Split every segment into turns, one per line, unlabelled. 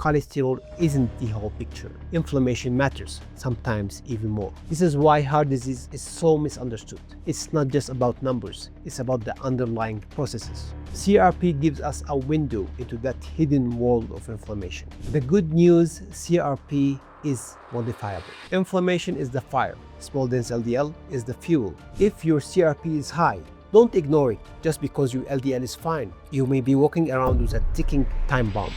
cholesterol isn't the whole picture. Inflammation matters, sometimes even more. This is why heart disease is so misunderstood. It's not just about numbers, it's about the underlying processes. CRP gives us a window into that hidden world of inflammation. The good news, CRP is modifiable. Inflammation is the fire. Small dense LDL is the fuel. If your CRP is high, don't ignore it just because your LDL is fine. You may be walking around with a ticking time bomb.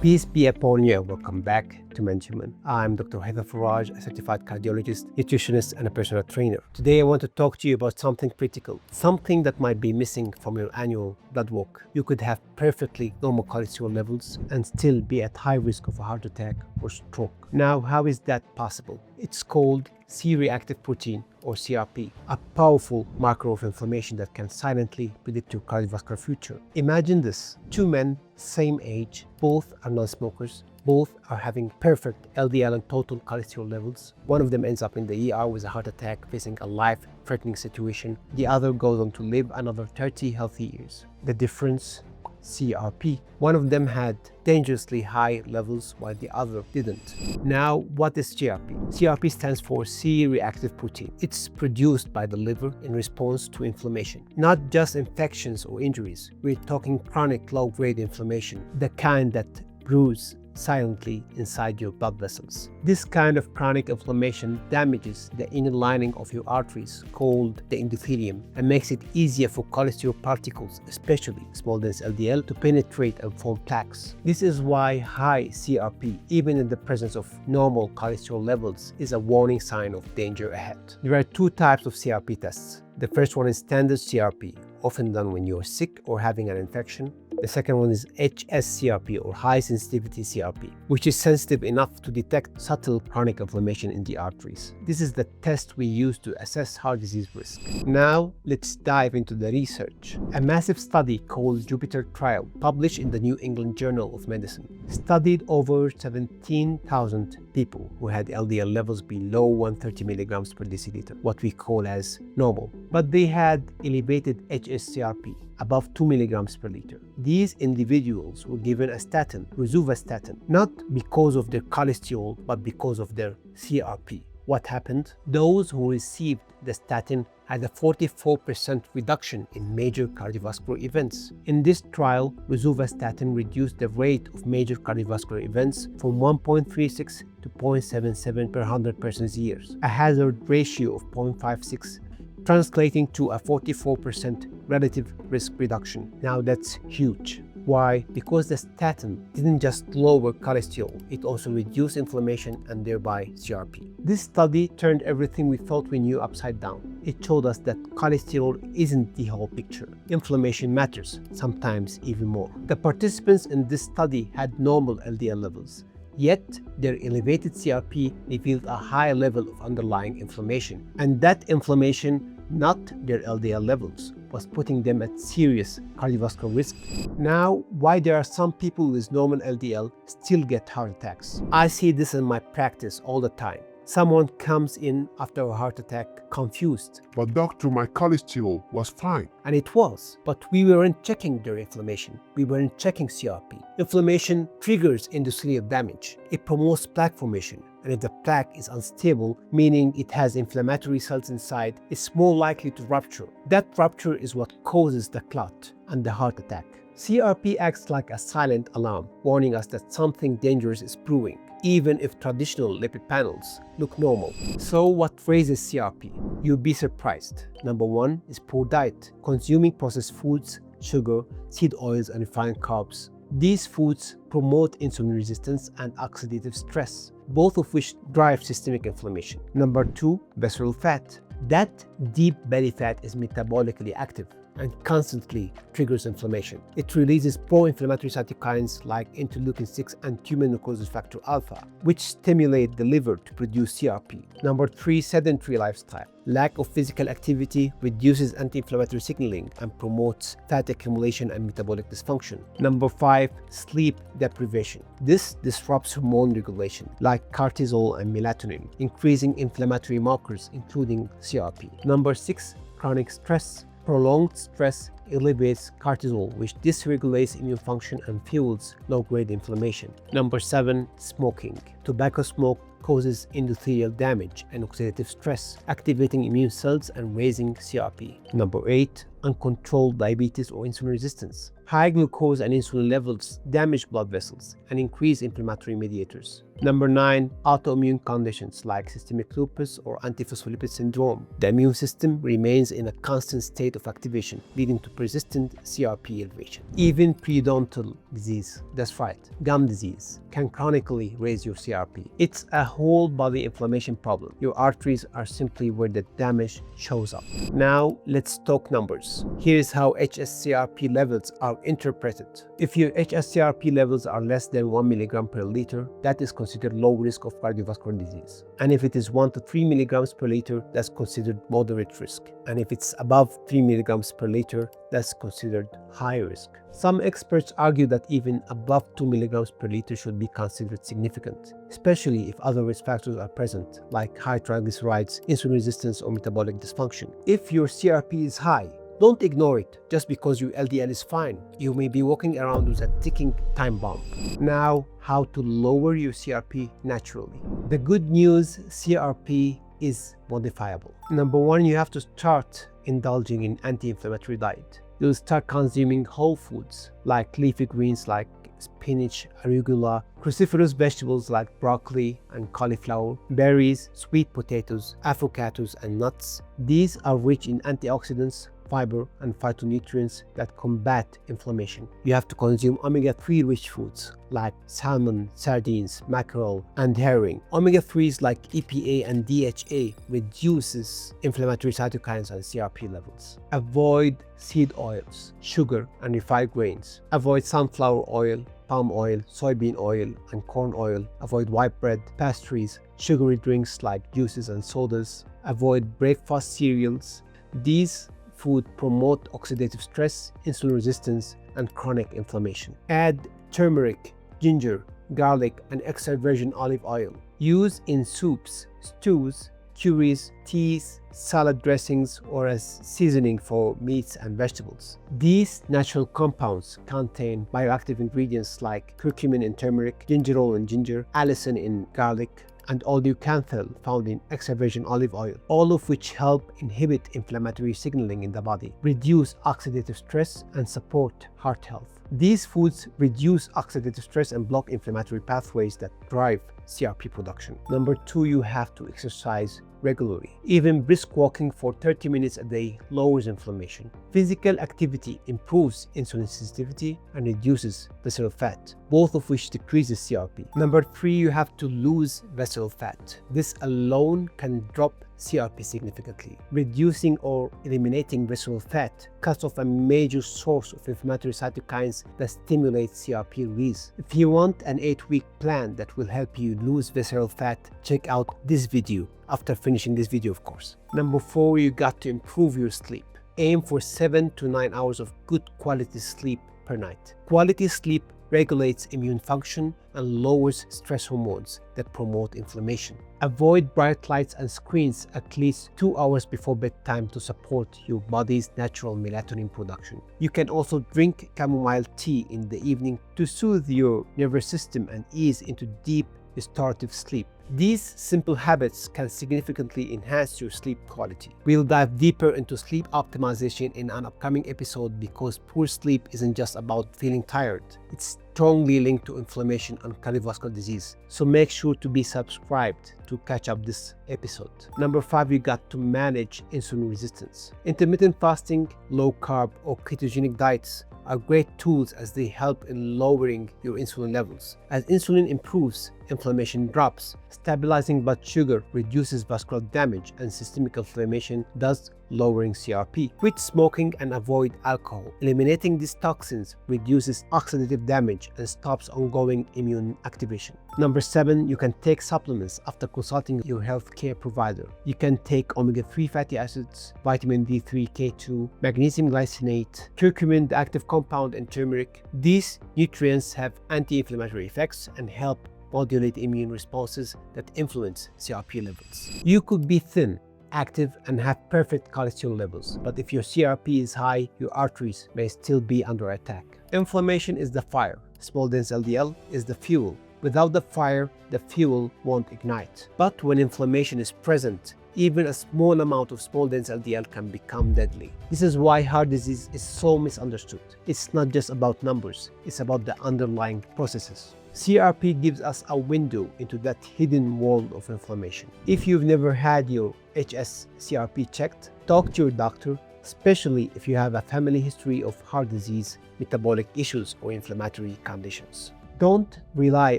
Peace be upon you. Welcome back to Menhuman. I'm Dr. Haitham Faraj, a certified cardiologist, nutritionist, and a personal trainer. Today, I want to talk to you about something critical, something that might be missing from your annual blood work. You could have perfectly normal cholesterol levels and still be at high risk of a heart attack or stroke. Now, how is that possible? It's called C-reactive protein, or CRP, a powerful marker of inflammation that can silently predict your cardiovascular future. Imagine this: two men, same age, both are non-smokers, both are having perfect LDL and total cholesterol levels. One of them ends up in the ER with a heart attack, facing a life-threatening situation. The other goes on to live another 30 healthy years. The difference? CRP. One of them had dangerously high levels while the other didn't. Now, what is CRP? CRP stands for C-reactive protein. It's produced by the liver in response to inflammation. Not just infections or injuries. We're talking chronic low-grade inflammation, the kind that brews silently inside your blood vessels. This kind of chronic inflammation damages the inner lining of your arteries, called the endothelium, and makes it easier for cholesterol particles, especially small dense LDL, to penetrate and form plaques. This is why high CRP, even in the presence of normal cholesterol levels, is a warning sign of danger ahead. There are two types of CRP tests. The first one is standard CRP, often done when you're sick or having an infection. The second one is HSCRP, or high sensitivity CRP, which is sensitive enough to detect subtle chronic inflammation in the arteries. This is the test we use to assess heart disease risk. Now, let's dive into the research. A massive study called Jupiter Trial, published in the New England Journal of Medicine, studied over 17,000 people who had LDL levels below 130 milligrams per deciliter, what we call as normal. But they had elevated HSCRP, above 2 milligrams per liter. These individuals were given a statin, rosuvastatin, not because of their cholesterol, but because of their CRP. What happened? Those who received the statin had a 44% reduction in major cardiovascular events. In this trial, rosuvastatin reduced the rate of major cardiovascular events from 1.36 to 0.77 per 100 persons years, a hazard ratio of 0.56, translating to a 44% relative risk reduction. Now that's huge. Why? Because the statin didn't just lower cholesterol, it also reduced inflammation and thereby CRP. This study turned everything we thought we knew upside down. It showed us that cholesterol isn't the whole picture. Inflammation matters, sometimes even more. The participants in this study had normal LDL levels, yet their elevated CRP revealed a high level of underlying inflammation. And that inflammation, not their LDL levels, was putting them at serious cardiovascular risk. Now, why there are some people with normal LDL still get heart attacks? I see this in my practice all the time. Someone comes in after a heart attack confused.
But doctor, my cholesterol was fine.
And it was, but we weren't checking their inflammation. We weren't checking CRP. Inflammation triggers endothelial damage. It promotes plaque formation. And if the plaque is unstable, meaning it has inflammatory cells inside, it's more likely to rupture. That rupture is what causes the clot and the heart attack. CRP acts like a silent alarm, warning us that something dangerous is brewing, even if traditional lipid panels look normal. So what raises CRP? You'll be surprised. Number one is poor diet, consuming processed foods, sugar, seed oils, and refined carbs. These foods promote insulin resistance and oxidative stress, both of which drive systemic inflammation. Number two, visceral fat. That deep belly fat is metabolically active and constantly triggers inflammation. It releases pro-inflammatory cytokines like interleukin-6 and human necrosis factor alpha, which stimulate the liver to produce CRP. Number three, sedentary lifestyle. Lack of physical activity reduces anti-inflammatory signaling and promotes fat accumulation and metabolic dysfunction. Number five, sleep deprivation. This disrupts hormone regulation like cortisol and melatonin, increasing inflammatory markers including CRP. Number six, chronic stress. Prolonged stress elevates cortisol, which dysregulates immune function and fuels low-grade inflammation. Number 7, smoking. Tobacco smoke causes endothelial damage and oxidative stress, activating immune cells and raising CRP. Number 8, uncontrolled diabetes or insulin resistance. High glucose and insulin levels damage blood vessels and increase inflammatory mediators. Number 9, autoimmune conditions like systemic lupus or antiphospholipid syndrome. The immune system remains in a constant state of activation, leading to persistent CRP elevation. Even periodontal disease, that's right, gum disease, can chronically raise your CRP. It's a whole body inflammation problem. Your arteries are simply where the damage shows up. Now, let's talk numbers. Here's how hsCRP levels are interpreted. If your hsCRP levels are less than 1 mg per liter, that is considered low risk of cardiovascular disease. And if it is 1 to 3 mg per liter, that's considered moderate risk. And if it's above 3 mg per liter, that's considered high risk. Some experts argue that even above 2 mg per liter should be considered significant, especially if other risk factors are present, like high triglycerides, insulin resistance, or metabolic dysfunction. If your CRP is high, don't ignore it just because your LDL is fine. You may be walking around with a ticking time bomb. Now, how to lower your CRP naturally. The good news, CRP is modifiable. Number 1, you have to start indulging in anti-inflammatory diet. You'll start consuming whole foods like leafy greens like spinach, arugula, cruciferous vegetables like broccoli and cauliflower, berries, sweet potatoes, avocados, and nuts. These are rich in antioxidants, fiber, and phytonutrients that combat inflammation. You have to consume omega-3 rich foods like salmon, sardines, mackerel, and herring. Omega-3s like EPA and DHA reduces inflammatory cytokines and CRP levels. Avoid seed oils, sugar, and refined grains. Avoid sunflower oil, palm oil, soybean oil, and corn oil. Avoid white bread, pastries, sugary drinks like juices and sodas. Avoid breakfast cereals. These food promote oxidative stress, insulin resistance, and chronic inflammation. Add turmeric, ginger, garlic, and extra virgin olive oil. Use in soups, stews, curries, teas, salad dressings, or as seasoning for meats and vegetables. These natural compounds contain bioactive ingredients like curcumin in turmeric, gingerol in ginger, allicin in garlic, and oleucanthal found in extra virgin olive oil, all of which help inhibit inflammatory signaling in the body, reduce oxidative stress, and support heart health. These foods reduce oxidative stress and block inflammatory pathways that drive CRP production. Number 2, you have to exercise regularly. Even brisk walking for 30 minutes a day lowers inflammation. Physical activity improves insulin sensitivity and reduces visceral fat, both of which decreases CRP. Number 3, you have to lose visceral fat. This alone can drop CRP significantly. Reducing or eliminating visceral fat cuts off a major source of inflammatory cytokines that stimulate CRP release. If you want an 8-week plan that will help you lose visceral fat, check out this video after finishing this video, of course. Number 4, you got to improve your sleep. Aim for 7 to 9 hours of good quality sleep per night. Quality sleep regulates immune function and lowers stress hormones that promote inflammation. Avoid bright lights and screens at least 2 hours before bedtime to support your body's natural melatonin production. You can also drink chamomile tea in the evening to soothe your nervous system and ease into deep restorative sleep. These simple habits can significantly enhance your sleep quality. We'll dive deeper into sleep optimization in an upcoming episode because poor sleep isn't just about feeling tired. It's strongly linked to inflammation and cardiovascular disease. So make sure to be subscribed to catch up this episode. Number 5, you got to manage insulin resistance. Intermittent fasting, low carb, or ketogenic diets are great tools as they help in lowering your insulin levels. As insulin improves, inflammation drops. Stabilizing blood sugar reduces vascular damage and systemic inflammation, thus lowering CRP. Quit smoking and avoid alcohol. Eliminating these toxins reduces oxidative damage and stops ongoing immune activation. Number 7, you can take supplements after consulting your healthcare provider. You can take omega-3 fatty acids, vitamin D3, K2, magnesium glycinate, curcumin, the active compound, and turmeric. These nutrients have anti-inflammatory effects and help modulate immune responses that influence CRP levels. You could be thin, active, and have perfect cholesterol levels. But if your CRP is high, your arteries may still be under attack. Inflammation is the fire. Small dense LDL is the fuel. Without the fire, the fuel won't ignite. But when inflammation is present, even a small amount of small dense LDL can become deadly. This is why heart disease is so misunderstood. It's not just about numbers, it's about the underlying processes. CRP gives us a window into that hidden world of inflammation. If you've never had your HS-CRP checked, talk to your doctor, especially if you have a family history of heart disease, metabolic issues, or inflammatory conditions. Don't rely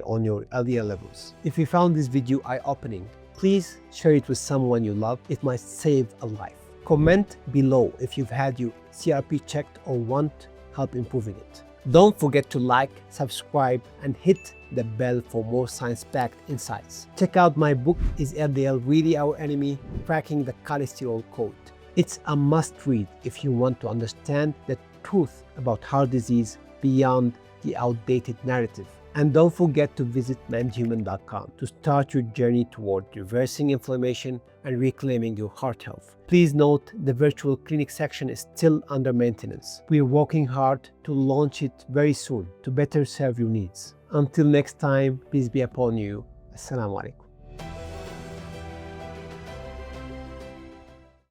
on your LDL levels. If you found this video eye-opening, please share it with someone you love. It might save a life. Comment below if you've had your CRP checked or want help improving it. Don't forget to like, subscribe, and hit the bell for more science-packed insights. Check out my book, Is LDL Really Our Enemy? Cracking the Cholesterol Code. It's a must-read if you want to understand the truth about heart disease beyond the outdated narrative. And don't forget to visit mindhuman.com to start your journey toward reversing inflammation and reclaiming your heart health. Please note the virtual clinic section is still under maintenance. We are working hard to launch it very soon to better serve your needs. Until next time, peace be upon you. Assalamu alaikum.